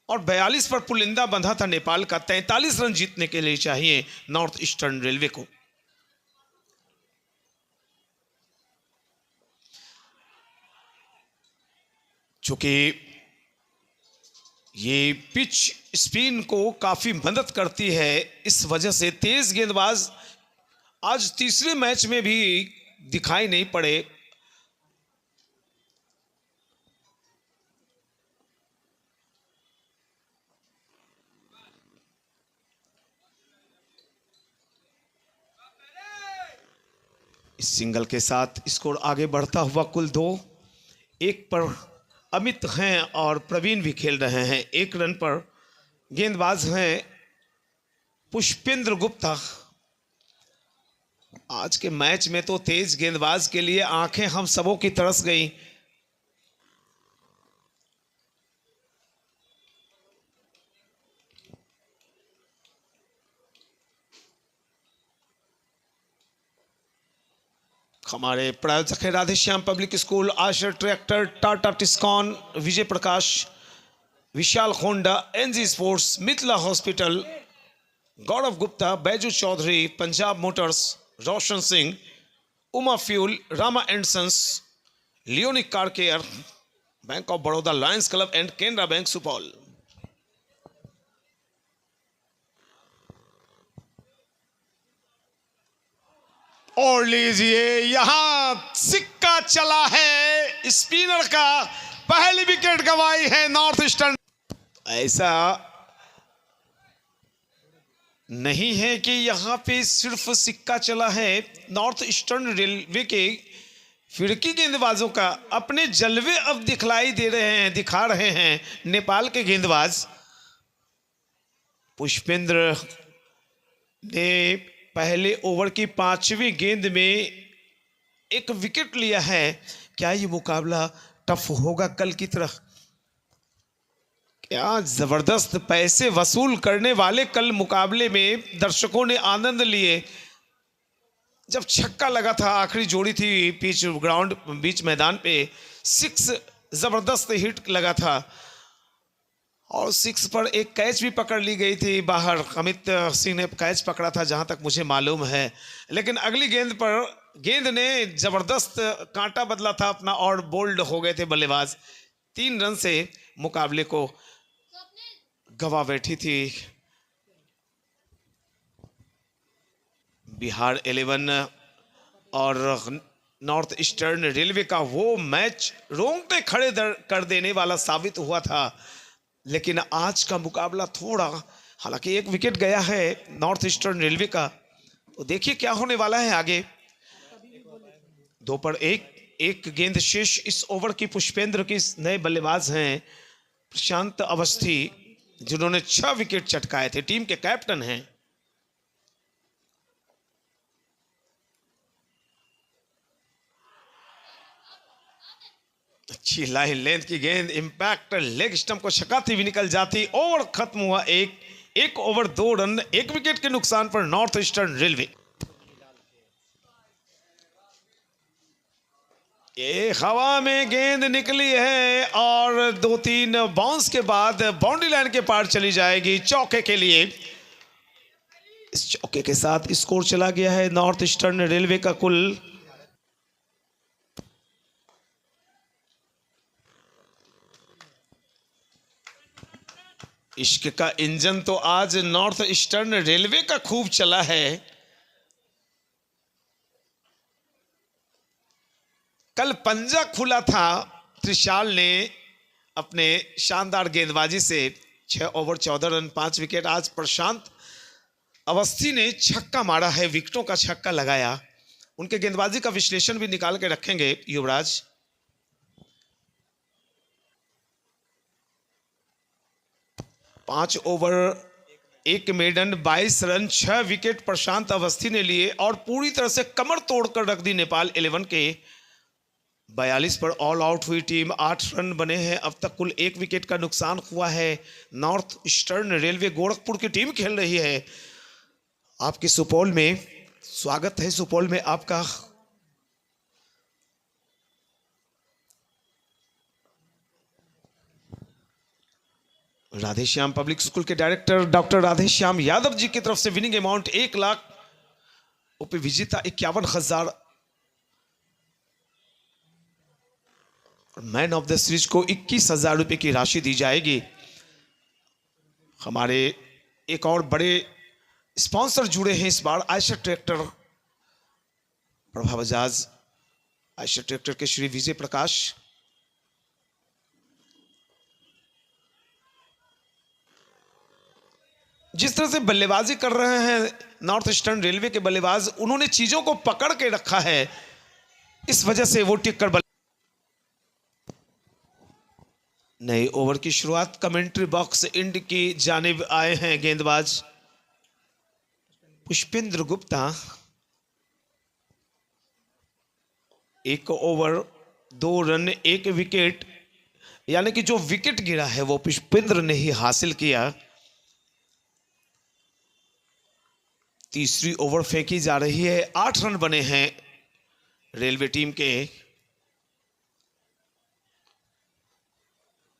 और 42 पर पुलिंदा बंधा था नेपाल का। 43 रन जीतने के लिए चाहिए नॉर्थ ईस्टर्न रेलवे को। चूंकि ये पिच स्पिन को काफी मदद करती है, इस वजह से तेज गेंदबाज आज तीसरे मैच में भी दिखाई नहीं पड़े। इस सिंगल के साथ स्कोर आगे बढ़ता हुआ कुल 2-1 पर अमित हैं और प्रवीण भी खेल रहे हैं। 1 रन पर गेंदबाज हैं पुष्पेंद्र गुप्ता। आज के मैच में तो तेज गेंदबाज के लिए आंखें हम सबों की तरस गई। हमारे प्रायोजक है Radheshyam public school, Eicher tractor, Tata Tiscon, Vijay Prakash, Vishal Honda, NG sports, Mithila hospital, Gaurav Gupta, Baiju Chaudhary, Punjab motors, Roshan Singh, Uma fuel, Rama and sons, Leonic car care, bank of Baroda, lions club and Canara bank Supaul. और लीजिए यहां सिक्का चला है स्पिनर का, पहली विकेट गंवाई है नॉर्थ ईस्टर्न। ऐसा नहीं है कि यहां पे सिर्फ सिक्का चला है, नॉर्थ ईस्टर्न रेलवे के फिरकी गेंदबाजों का अपने जलवे अब दिखा रहे हैं नेपाल के गेंदबाज। पुष्पेंद्र ने पहले ओवर की 5वीं गेंद में 1 विकेट लिया है। क्या ये मुकाबला टफ होगा कल की तरह? क्या जबरदस्त पैसे वसूल करने वाले कल मुकाबले में दर्शकों ने आनंद लिए। जब छक्का लगा था, आखिरी जोड़ी थी पिच ग्राउंड बीच मैदान पे, 6 जबरदस्त हिट लगा था और 6 पर एक कैच भी पकड़ ली गई थी बाहर। अमित सिंह ने कैच पकड़ा था जहां तक मुझे मालूम है, लेकिन अगली गेंद पर गेंद ने जबरदस्त कांटा बदला था अपना और बोल्ड हो गए थे बल्लेबाज। 3 रन से मुकाबले को गवा बैठी थी बिहार 11 और नॉर्थ ईस्टर्न रेलवे का। वो मैच रोंगटे खड़े कर देने वाला साबित हुआ था, लेकिन आज का मुकाबला थोड़ा, हालांकि 1 विकेट गया है नॉर्थ ईस्टर्न रेलवे का, तो देखिए क्या होने वाला है आगे। 2 पर 1 गेंद शेष इस ओवर की। पुष्पेंद्र के नए बल्लेबाज हैं प्रशांत अवस्थी, जिन्होंने 6 विकेट चटकाए थे, टीम के कैप्टन हैं। अच्छी लाइन लेंथ की गेंद, इंपैक्ट लेग स्टंप को छकाती हुई निकल जाती। ओवर खत्म हुआ 1 ओवर 2 रन, 1 विकेट के नुकसान पर नॉर्थ ईस्टर्न रेलवे। ये हवा में गेंद निकली है और 2-3 बाउंस के बाद बाउंड्री लाइन के पार चली जाएगी चौके के लिए। इस चौके के साथ स्कोर चला गया है नॉर्थ ईस्टर्न रेलवे का कुल 'इश्क का इंजन तो आज नॉर्थ ईस्टर्न रेलवे का खूब चला है। कल पंजा खुला था, त्रिशाल ने अपने शानदार गेंदबाजी से 6 ओवर 14 रन 5 विकेट। आज प्रशांत अवस्थी ने छक्का मारा है, विकेटों का छक्का लगाया। उनके गेंदबाजी का विश्लेषण भी निकाल के रखेंगे युवराज। पांच ओवर 1 मेडन 22 रन 6 विकेट प्रशांत अवस्थी ने लिए और पूरी तरह से कमर तोड़कर रख दी नेपाल 11 के। 42 पर ऑल आउट हुई टीम, 8 रन बने हैं। अब तक कुल 1 विकेट का नुकसान हुआ है। नॉर्थ ईस्टर्न रेलवे गोरखपुर की टीम खेल रही है आपके सुपौल में। स्वागत है सुपौल में आपका। राधेश्याम पब्लिक स्कूल के डायरेक्टर डॉक्टर राधेश्याम यादव जी की तरफ से विनिंग अमाउंट 1 लाख, उपविजेता 51,000, मैन ऑफ द सीरीज को 21,000 रुपए की राशि दी जाएगी। हमारे एक और बड़े स्पॉन्सर जुड़े हैं इस बार, आयशर ट्रैक्टर, प्रभा बजाज, आयशर ट्रैक्टर के श्री विजय प्रकाश। जिस तरह से बल्लेबाजी कर रहे हैं नॉर्थ ईस्टर्न रेलवे के बल्लेबाज, उन्होंने चीजों को पकड़ के रखा है, इस वजह से वो टिक कर नए ओवर की शुरुआत कमेंट्री बॉक्स इंड की जानिब आए हैं गेंदबाज Pushpendra Gupta. 1 over 2 run 1 wicket, यानी कि जो विकेट गिरा है वो पुष्पेंद्र ने ही हासिल किया। तीसरी ओवर फेंकी जा रही है, 8 रन बने हैं रेलवे टीम के।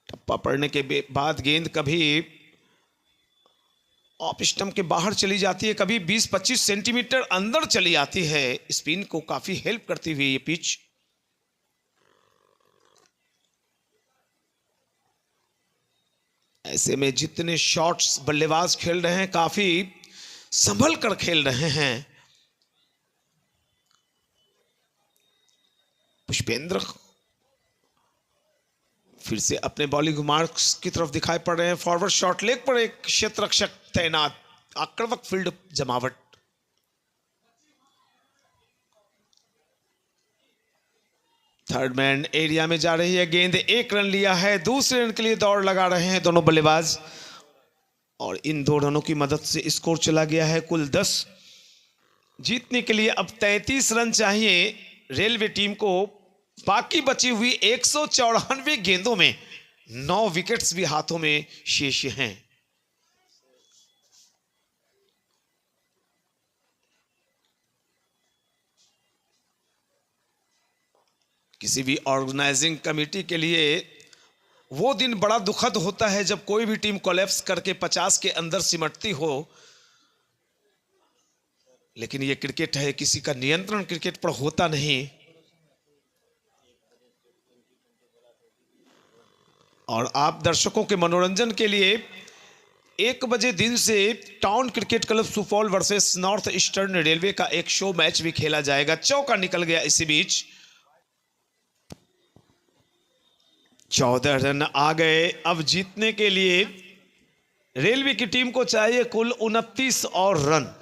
टप्पा पड़ने के बाद गेंद कभी ऑफ स्टंप के बाहर चली जाती है, कभी 20-25 सेंटीमीटर अंदर चली आती है। स्पिन को काफी हेल्प करती हुई ये पिच। ऐसे में जितने शॉट्स बल्लेबाज खेल रहे हैं काफी संभल कर खेल रहे हैं। पुष्पेंद्र फिर से अपने बॉलिंग मार्क्स की तरफ दिखाई पड़ रहे हैं। फॉरवर्ड शॉट लेग पर एक क्षेत्र रक्षक तैनात, आक्रामक फील्ड जमावट। थर्ड मैन एरिया में जा रही है गेंद, 1 रन लिया है। दूसरे रन के लिए दौड़ लगा रहे हैं दोनों बल्लेबाज और इन 2 रनों की मदद से स्कोर चला गया है कुल 10। जीतने के लिए अब 33 रन चाहिए रेलवे टीम को। बाकी बची हुई 194 गेंदों में 9 विकेट्स भी हाथों में शेष हैं। किसी भी ऑर्गेनाइजिंग कमेटी के लिए वो दिन बड़ा दुखद होता है जब कोई भी टीम कोलैप्स करके 50 के अंदर सिमटती हो, लेकिन ये क्रिकेट है, किसी का नियंत्रण क्रिकेट पर होता नहीं। और आप दर्शकों के मनोरंजन के लिए 1 बजे दिन से town cricket club Supaul versus north eastern railway का एक शो मैच भी खेला जाएगा। चौका निकल गया इसी बीच। 14 रन आ गए। अब जीतने के लिए रेलवे की टीम को चाहिए कुल 29 और रन,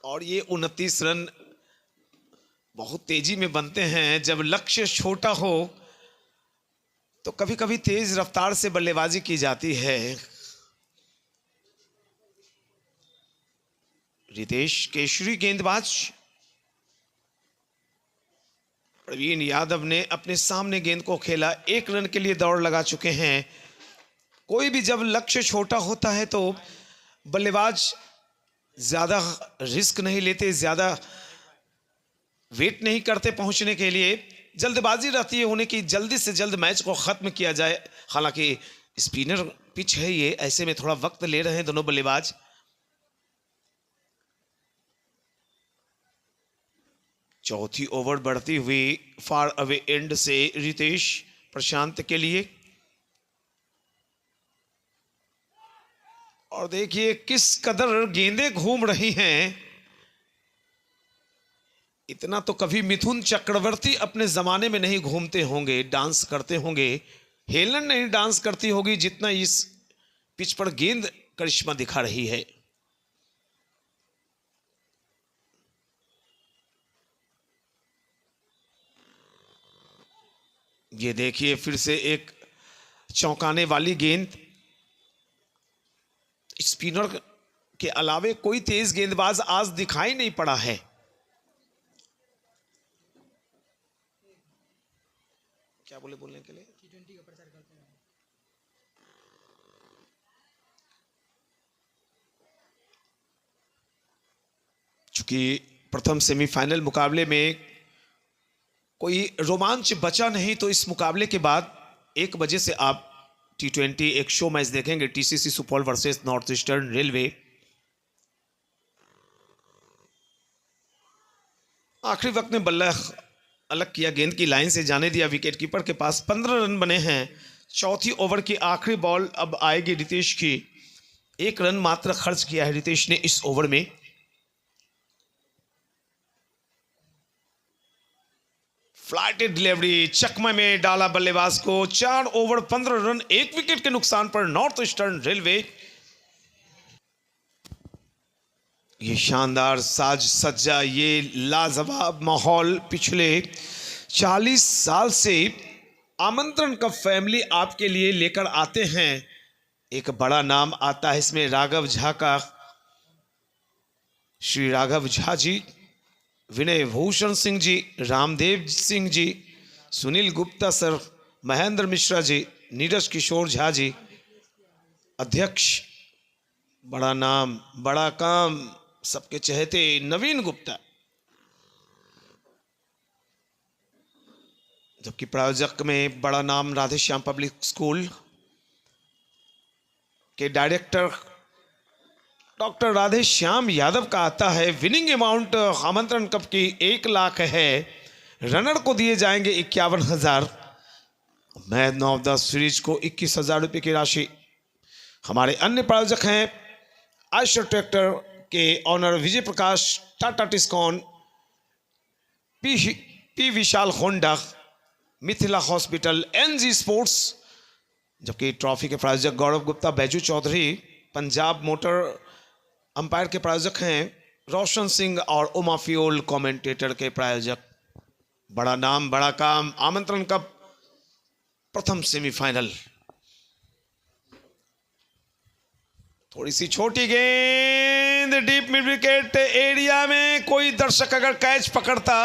और ये 29 रन बहुत तेजी में बनते हैं। जब लक्ष्य छोटा हो तो कभी कभी तेज रफ्तार से बल्लेबाजी की जाती है। रितेश केशरी गेंदबाज, प्रवीण यादव ने अपने सामने गेंद को खेला, 1 रन के लिए दौड़ लगा चुके हैं। कोई भी जब लक्ष्य छोटा होता है तो बल्लेबाज ज्यादा रिस्क नहीं लेते, ज्यादा वेट नहीं करते पहुंचने के लिए। जल्दबाजी रहती है उन्हें कि जल्दी से जल्द मैच को खत्म किया जाए। हालांकि स्पिनर पिच है ये, ऐसे में थोड़ा वक्त ले रहे हैं दोनों बल्लेबाज। चौथी ओवर बढ़ती हुई फार अवे एंड से रितेश प्रशांत के लिए। और देखिए किस कदर गेंदें घूम रही हैं। इतना तो कभी मिथुन चक्रवर्ती अपने जमाने में नहीं घूमते होंगे, डांस करते होंगे। हेलन नहीं डांस करती होगी जितना इस पिच पर गेंद करिश्मा दिखा रही है। ये देखिए फिर से एक चौंकाने वाली गेंद। स्पिनर के अलावे कोई तेज गेंदबाज आज दिखाई नहीं पड़ा है। क्या बोलने के लिए T20 का प्रचार करते हैं। चूंकि प्रथम सेमीफाइनल मुकाबले में कोई रोमांच बचा नहीं, तो इस मुकाबले के बाद 1 बजे से आप T20 एक शो मैच देखेंगे, TCC Supaul versus north eastern railway. आखिरी वक्त में बल्ला अलग किया, गेंद की लाइन से जाने दिया। विकेट कीपर के पास 15 रन बने हैं। चौथी ओवर की आखिरी बॉल अब आएगी रितेश की। 1 रन मात्र खर्च किया है रितेश ने इस ओवर में। फ्लाइटेड डिलीवरी चकमा में डाला बल्लेबाज को। 4 ओवर 15 रन 1 विकेट के नुकसान पर नॉर्थ ईस्टर्न रेलवे। ये शानदार साज सज्जा, ये लाजवाब माहौल पिछले 40 साल से आमंत्रण कप फैमिली आपके लिए लेकर आते हैं। एक बड़ा नाम आता है इसमें राघव झा का। श्री राघव झा जी, विनय भूषण सिंह जी, रामदेव सिंह जी, सुनील गुप्ता सर, महेंद्र मिश्रा जी, नीरज किशोर झा जी, अध्यक्ष, बड़ा नाम बड़ा काम, सबके चहेते नवीन गुप्ता। जबकि प्रायोजक में बड़ा नाम राधेश्याम पब्लिक स्कूल के डायरेक्टर डॉक्टर राधेश्याम यादव का आता है। विनिंग अमाउंट आमंत्रण कप की 1 लाख है। रनर को दिए जाएंगे 51,000। मैन ऑफ द सीरीज को 21,000 रुपये की राशि। हमारे अन्य प्रायोजक हैं आयशर ट्रैक्टर के owner Vijay Prakash, Tata Tiscon, P Vishal Honda, Mithila hospital, NG sports. जबकि ट्रॉफी के प्रायोजक गौरव गुप्ता, बैजू चौधरी, पंजाब मोटर। अंपायर के प्रायोजक हैं रोशन सिंह और उमा फ्यूल। कमेंटेटर के प्रायोजक बड़ा नाम बड़ा काम, आमंत्रण कप प्रथम सेमीफाइनल। थोड़ी सी छोटी गेंद डीप मिड विकेट एरिया में। कोई दर्शक अगर कैच पकड़ता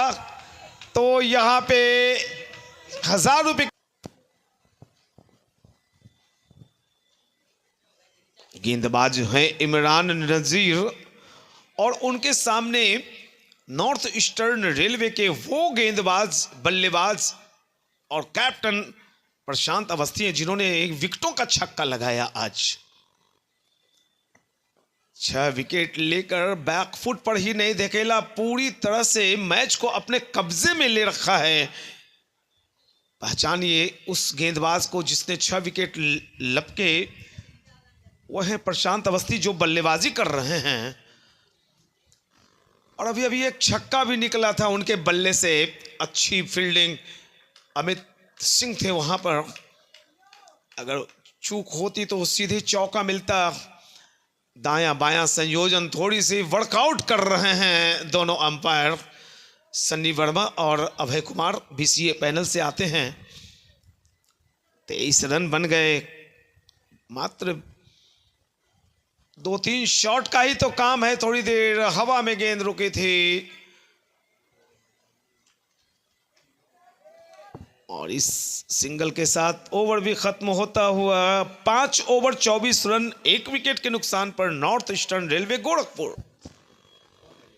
तो यहां पे 1000 रुपये। गेंदबाज हैं इमरान नजीर और उनके सामने नॉर्थ ईस्टर्न रेलवे के वो गेंदबाज, बल्लेबाज और कैप्टन प्रशांत अवस्थी हैं जिन्होंने विकेटों का छक्का लगाया। आज 6 विकेट लेकर बैकफुट पर ही नहीं धकेला, पूरी तरह से मैच को अपने कब्जे में ले रखा है। पहचानिए उस गेंदबाज को जिसने 6 विकेट लपके। वह है प्रशांत अवस्थी जो बल्लेबाजी कर रहे हैं। और अभी अभी एक छक्का भी निकला था उनके बल्ले से। अच्छी फील्डिंग, अमित सिंह थे वहां पर। अगर चूक होती तो सीधे चौका मिलता। दायां बायां संयोजन, थोड़ी सी वर्कआउट कर रहे हैं दोनों अंपायर, सन्नी वर्मा और अभय कुमार बीसीए पैनल से आते हैं। 23 रन बन गए। मात्र 2-3 शॉट का ही तो काम है। थोड़ी देर हवा में गेंद रुकी थी और इस सिंगल के साथ ओवर भी खत्म होता हुआ। 5 ओवर 24 रन 1 विकेट के नुकसान पर नॉर्थ ईस्टर्न रेलवे गोरखपुर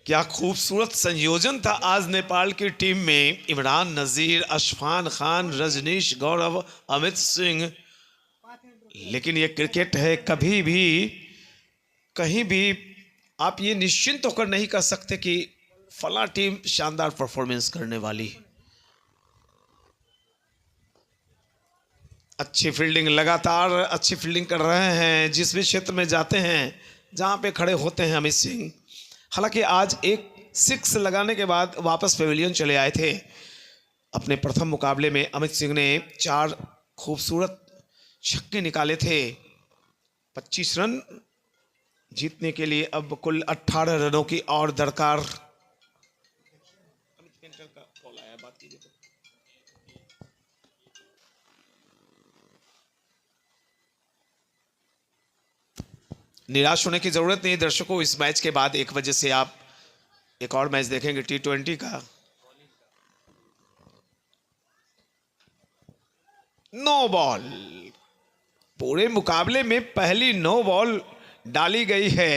क्या खूबसूरत संयोजन था आज नेपाल की टीम में। इमरान नजीर, अशफान खान, रजनीश, गौरव, अमित सिंह। लेकिन ये क्रिकेट है, कभी भी कहीं भी आप ये निश्चिंत होकर नहीं कह सकते कि फला टीम शानदार परफॉर्मेंस करने वाली। अच्छी फील्डिंग, लगातार अच्छी फील्डिंग कर रहे हैं। जिस भी क्षेत्र में जाते हैं, जहां पे खड़े होते हैं अमित सिंह। हालांकि आज एक 6 लगाने के बाद वापस पेविलियन चले आए थे। अपने प्रथम मुकाबले में अमित सिंह ने 4 खूबसूरत छक्के निकाले थे। 25 रन जीतने के लिए अब कुल 18 रनों की और दरकार। निराश होने की जरूरत नहीं दर्शकों। इस मैच के बाद 1 बजे से आप एक और मैच देखेंगे T20 का। 9 बॉल, पूरे मुकाबले में पहली 9 बॉल डाली गई है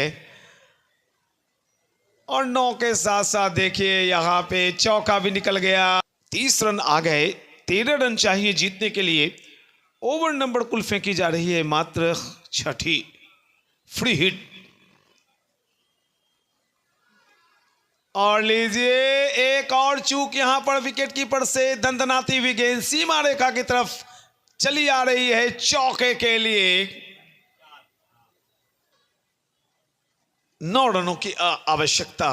और 9 के साथ साथ देखिए यहां पे चौका भी निकल गया। 30 रन आ गए। 13 रन चाहिए जीतने के लिए। ओवर नंबर कुल फेंकी जा रही है मात्र 6 फ्री हिट। और लीजिए एक और चूक यहां पर विकेट कीपर से। दंदनाती हुई गेंद सीमा रेखा की तरफ चली आ रही है चौके के लिए। 9 रनों की आवश्यकता।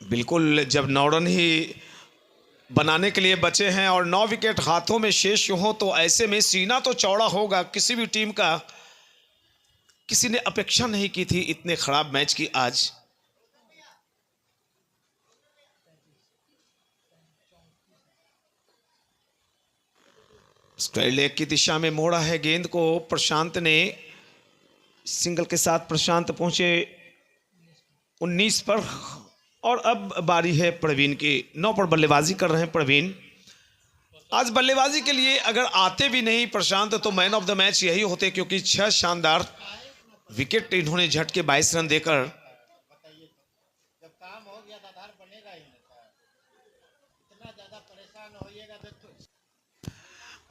बिल्कुल, जब 9 रन ही बनाने के लिए बचे हैं और 9 विकेट हाथों में शेष हो, तो ऐसे में सीना तो चौड़ा होगा किसी भी टीम का। किसी ने अपेक्षा नहीं की थी इतने खराब मैच की आज। स्ट्राइक लेग की दिशा में मोड़ा है गेंद को प्रशांत ने। सिंगल के साथ प्रशांत पहुंचे 19 पर और अब बारी है प्रवीण की। 9 पर बल्लेबाजी कर रहे हैं प्रवीण। आज बल्लेबाजी के लिए अगर आते भी नहीं प्रशांत तो मैन ऑफ द मैच यही होते, क्योंकि 6 शानदार विकेट इन्होंने झटके 22 रन देकर।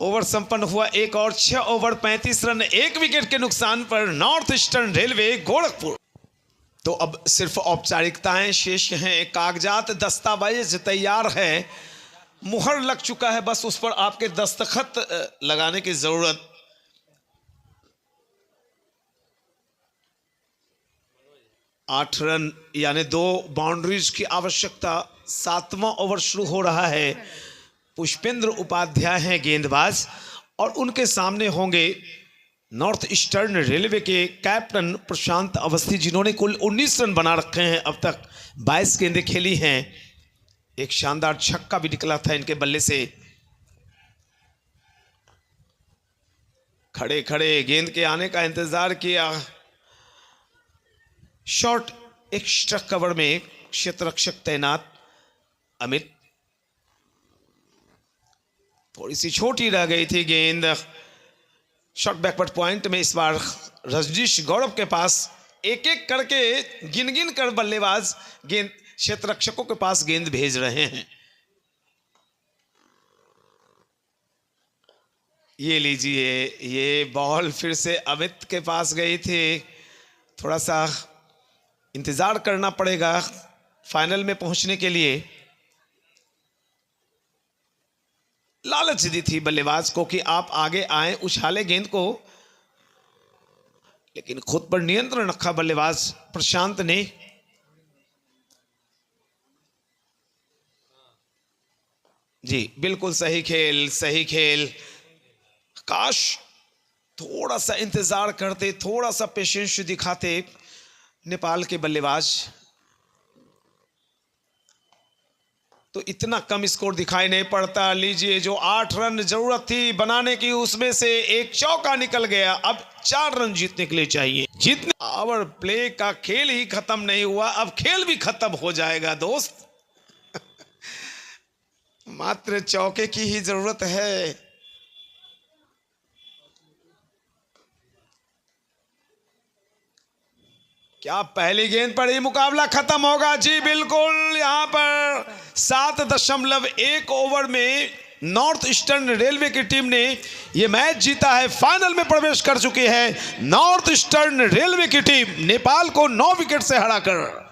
ओवर संपन्न हुआ एक और 6 ओवर 35 रन 1 विकेट के नुकसान पर नॉर्थ ईस्टर्न रेलवे गोरखपुर। तो अब सिर्फ औपचारिकताएं शेष हैं। कागजात दस्तावेज तैयार है, मुहर लग चुका है, बस उस पर आपके दस्तखत लगाने की जरूरत। आठ रन यानी 2 बाउंड्रीज की आवश्यकता। 7वां ओवर शुरू हो रहा है। पुष्पेंद्र उपाध्याय हैं गेंदबाज और उनके सामने होंगे नॉर्थ ईस्टर्न रेलवे के कैप्टन प्रशांत अवस्थी, जिन्होंने कुल 19 रन बना रखे हैं अब तक। 22 गेंदें खेली हैं। एक शानदार छक्का भी निकला था इनके बल्ले से। खड़े खड़े गेंद के आने का इंतजार किया। शॉर्ट एक्स्ट्रा कवर में क्षेत्ररक्षक तैनात अमित। थोड़ी सी छोटी रह गई थी गेंद। शॉर्ट बैकवर्ड पॉइंट में इस बार रजनीश गौरव के पास एक एक करके गिन गिन कर बल्लेबाज गेंद क्षेत्ररक्षकों के पास गेंद भेज रहे हैं। ये लीजिए, ये बॉल फिर से अमित के पास गई थी। थोड़ा सा इंतजार करना पड़ेगा फाइनल में पहुंचने के लिए। लालच दी थी बल्लेबाज को कि आप आगे आए, उछाले गेंद को, लेकिन खुद पर नियंत्रण रखा बल्लेबाज प्रशांत ने। जी बिल्कुल सही खेल, सही खेल। काश थोड़ा सा इंतजार करते, थोड़ा सा पेशेंस दिखाते नेपाल के बल्लेबाज, तो इतना कम स्कोर दिखाई नहीं पड़ता। लीजिए, जो 8 रन जरूरत थी बनाने की, उसमें से एक चौका निकल गया। अब 4 रन जीतने के लिए चाहिए। जीतने ओवर प्ले का खेल ही खत्म नहीं हुआ, अब खेल भी खत्म हो जाएगा दोस्त। मात्र चौके की ही जरूरत है। क्या पहली गेंद पर ही मुकाबला खत्म होगा? जी बिल्कुल। यहां पर 7.1 ओवर में नॉर्थ ईस्टर्न रेलवे की टीम ने यह मैच जीता है। फाइनल में प्रवेश कर चुकी है नॉर्थ ईस्टर्न रेलवे की टीम नेपाल को 9 विकेट से हराकर।